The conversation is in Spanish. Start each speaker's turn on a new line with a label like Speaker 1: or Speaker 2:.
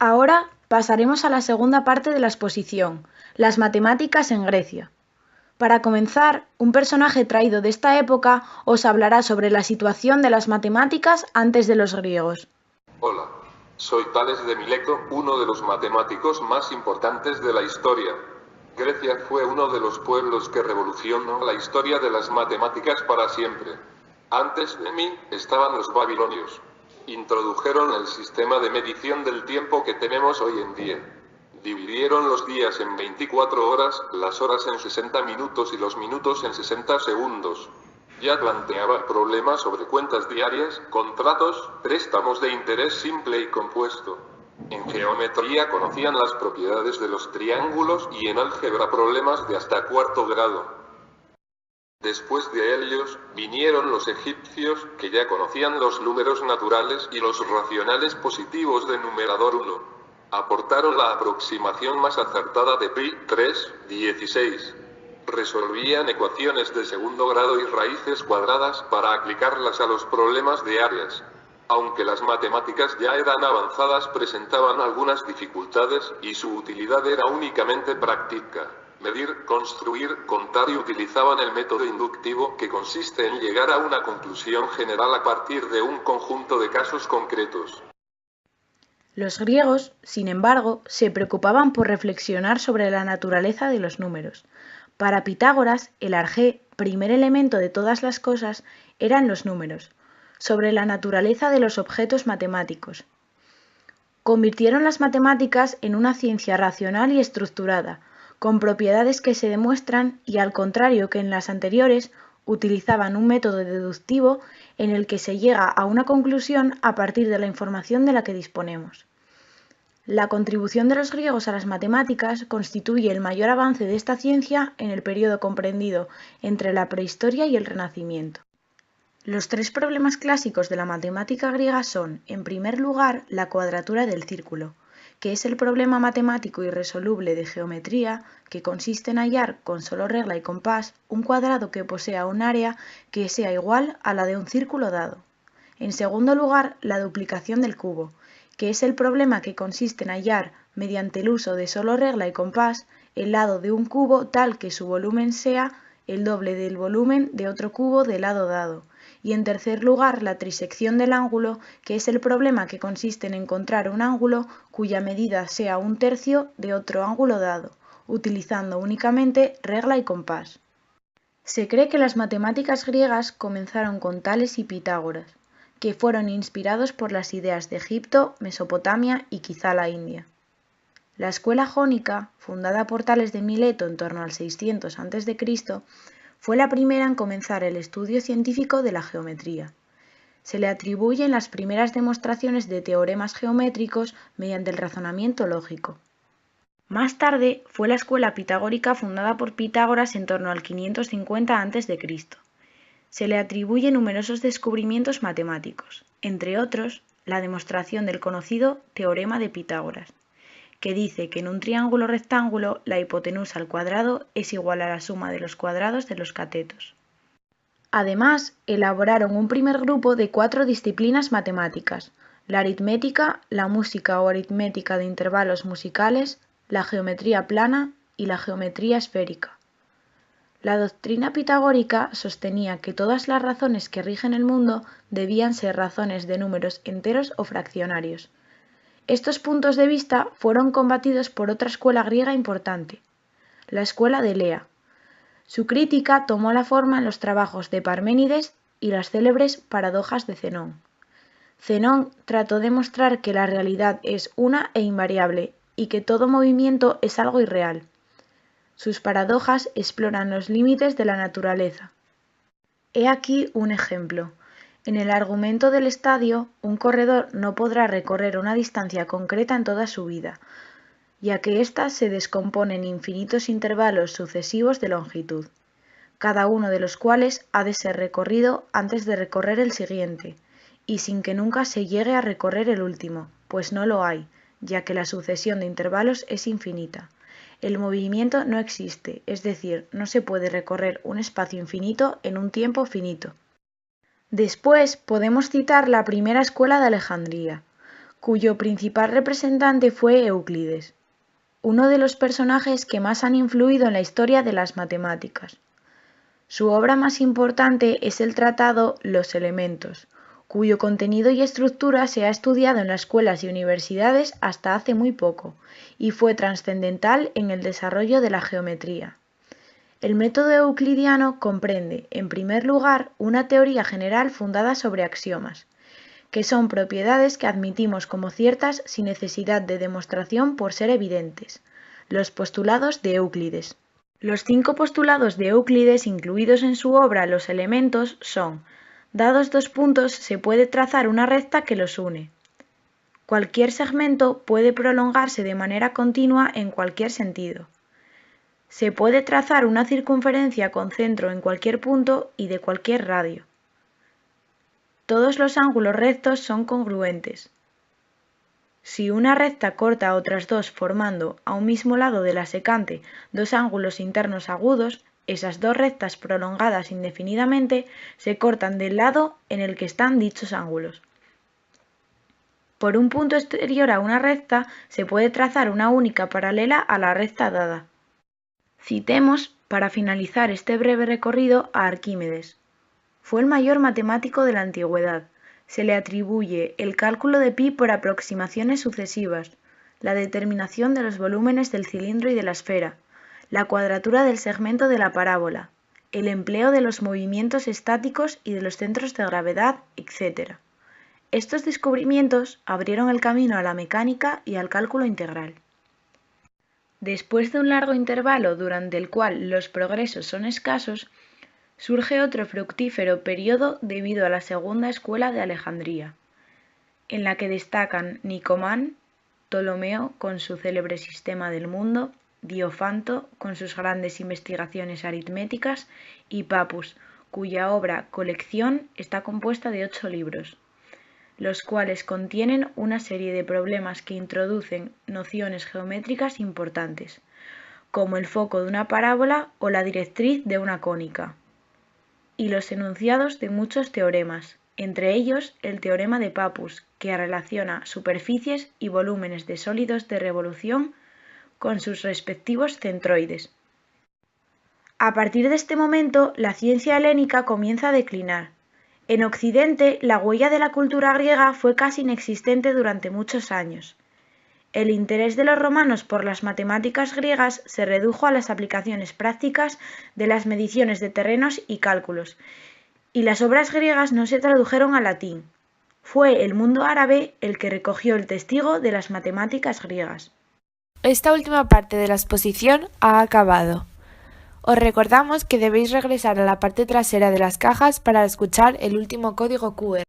Speaker 1: Ahora pasaremos a la segunda parte de la exposición, las matemáticas en Grecia. Para comenzar, un personaje traído de esta época os hablará sobre la situación de las matemáticas antes de los griegos.
Speaker 2: Hola, soy Tales de Mileto, uno de los matemáticos más importantes de la historia. Grecia fue uno de los pueblos que revolucionó la historia de las matemáticas para siempre. Antes de mí, estaban los babilonios. Introdujeron el sistema de medición del tiempo que tenemos hoy en día. Dividieron los días en 24 horas, las horas en 60 minutos y los minutos en 60 segundos. Ya planteaba problemas sobre cuentas diarias, contratos, préstamos de interés simple y compuesto. En geometría conocían las propiedades de los triángulos y en álgebra problemas de hasta cuarto grado. Después de ellos, vinieron los egipcios, que ya conocían los números naturales y los racionales positivos de numerador 1. Aportaron la aproximación más acertada de pi, 3,16. Resolvían ecuaciones de segundo grado y raíces cuadradas para aplicarlas a los problemas de áreas. Aunque las matemáticas ya eran avanzadas, presentaban algunas dificultades, y su utilidad era únicamente práctica. Medir, construir, contar y utilizaban el método inductivo, que consiste en llegar a una conclusión general a partir de un conjunto de casos concretos.
Speaker 1: Los griegos, sin embargo, se preocupaban por reflexionar sobre la naturaleza de los números. Para Pitágoras, el arjé, primer elemento de todas las cosas, eran los números, sobre la naturaleza de los objetos matemáticos. Convirtieron las matemáticas en una ciencia racional y estructurada, con propiedades que se demuestran y, al contrario que en las anteriores, utilizaban un método deductivo en el que se llega a una conclusión a partir de la información de la que disponemos. La contribución de los griegos a las matemáticas constituye el mayor avance de esta ciencia en el periodo comprendido entre la prehistoria y el Renacimiento. Los tres problemas clásicos de la matemática griega son, en primer lugar, la cuadratura del círculo, que es el problema matemático irresoluble de geometría que consiste en hallar, con solo regla y compás, un cuadrado que posea un área que sea igual a la de un círculo dado. En segundo lugar, la duplicación del cubo, que es el problema que consiste en hallar, mediante el uso de solo regla y compás, el lado de un cubo tal que su volumen sea el doble del volumen de otro cubo del lado dado. Y en tercer lugar, la trisección del ángulo, que es el problema que consiste en encontrar un ángulo cuya medida sea un tercio de otro ángulo dado, utilizando únicamente regla y compás. Se cree que las matemáticas griegas comenzaron con Tales y Pitágoras, que fueron inspirados por las ideas de Egipto, Mesopotamia y quizá la India. La escuela jónica, fundada por Tales de Mileto en torno al 600 a.C., fue la primera en comenzar el estudio científico de la geometría. Se le atribuyen las primeras demostraciones de teoremas geométricos mediante el razonamiento lógico. Más tarde fue la escuela pitagórica fundada por Pitágoras en torno al 550 a.C. Se le atribuyen numerosos descubrimientos matemáticos, entre otros, la demostración del conocido teorema de Pitágoras, que dice que en un triángulo rectángulo la hipotenusa al cuadrado es igual a la suma de los cuadrados de los catetos. Además, elaboraron un primer grupo de 4 disciplinas matemáticas: la aritmética, la música o aritmética de intervalos musicales, la geometría plana y la geometría esférica. La doctrina pitagórica sostenía que todas las razones que rigen el mundo debían ser razones de números enteros o fraccionarios. Estos puntos de vista fueron combatidos por otra escuela griega importante, la escuela de Elea. Su crítica tomó la forma en los trabajos de Parménides y las célebres paradojas de Zenón. Zenón trató de mostrar que la realidad es una e invariable y que todo movimiento es algo irreal. Sus paradojas exploran los límites de la naturaleza. He aquí un ejemplo. En el argumento del estadio, un corredor no podrá recorrer una distancia concreta en toda su vida, ya que ésta se descompone en infinitos intervalos sucesivos de longitud, cada uno de los cuales ha de ser recorrido antes de recorrer el siguiente, y sin que nunca se llegue a recorrer el último, pues no lo hay, ya que la sucesión de intervalos es infinita. El movimiento no existe, es decir, no se puede recorrer un espacio infinito en un tiempo finito. Después podemos citar la primera escuela de Alejandría. cuyo principal representante fue Euclides, uno de los personajes que más han influido en la historia de las matemáticas. Su obra más importante es el tratado Los Elementos, cuyo contenido y estructura se ha estudiado en las escuelas y universidades hasta hace muy poco, y fue trascendental en el desarrollo de la geometría. El método euclidiano comprende, en primer lugar, una teoría general fundada sobre axiomas, que son propiedades que admitimos como ciertas sin necesidad de demostración por ser evidentes, los postulados de Euclides. Los 5 postulados de Euclides incluidos en su obra Los Elementos son: dados 2 puntos se puede trazar una recta que los une. Cualquier segmento puede prolongarse de manera continua en cualquier sentido. Se puede trazar una circunferencia con centro en cualquier punto y de cualquier radio. Todos los ángulos rectos son congruentes. Si una recta corta a otras dos formando, a un mismo lado de la secante, dos ángulos internos agudos, esas dos rectas prolongadas indefinidamente se cortan del lado en el que están dichos ángulos. Por un punto exterior a una recta se puede trazar una única paralela a la recta dada. Citemos, para finalizar este breve recorrido, a Arquímedes. Fue el mayor matemático de la antigüedad. Se le atribuye el cálculo de pi por aproximaciones sucesivas, la determinación de los volúmenes del cilindro y de la esfera, la cuadratura del segmento de la parábola, el empleo de los movimientos estáticos y de los centros de gravedad, etc. Estos descubrimientos abrieron el camino a la mecánica y al cálculo integral. Después de un largo intervalo durante el cual los progresos son escasos, surge otro fructífero periodo debido a la segunda escuela de Alejandría, en la que destacan Nicomán, Ptolomeo con su célebre sistema del mundo, Diofanto con sus grandes investigaciones aritméticas y Papus, cuya obra colección está compuesta de 8 libros, los cuales contienen una serie de problemas que introducen nociones geométricas importantes, como el foco de una parábola o la directriz de una cónica, y los enunciados de muchos teoremas, entre ellos el teorema de Papus, que relaciona superficies y volúmenes de sólidos de revolución con sus respectivos centroides. A partir de este momento, la ciencia helénica comienza a declinar. En Occidente, la huella de la cultura griega fue casi inexistente durante muchos años. El interés de los romanos por las matemáticas griegas se redujo a las aplicaciones prácticas de las mediciones de terrenos y cálculos, y las obras griegas no se tradujeron al latín. Fue el mundo árabe el que recogió el testigo de las matemáticas griegas.
Speaker 3: Esta última parte de la exposición ha acabado. Os recordamos que debéis regresar a la parte trasera de las cajas para escuchar el último código QR.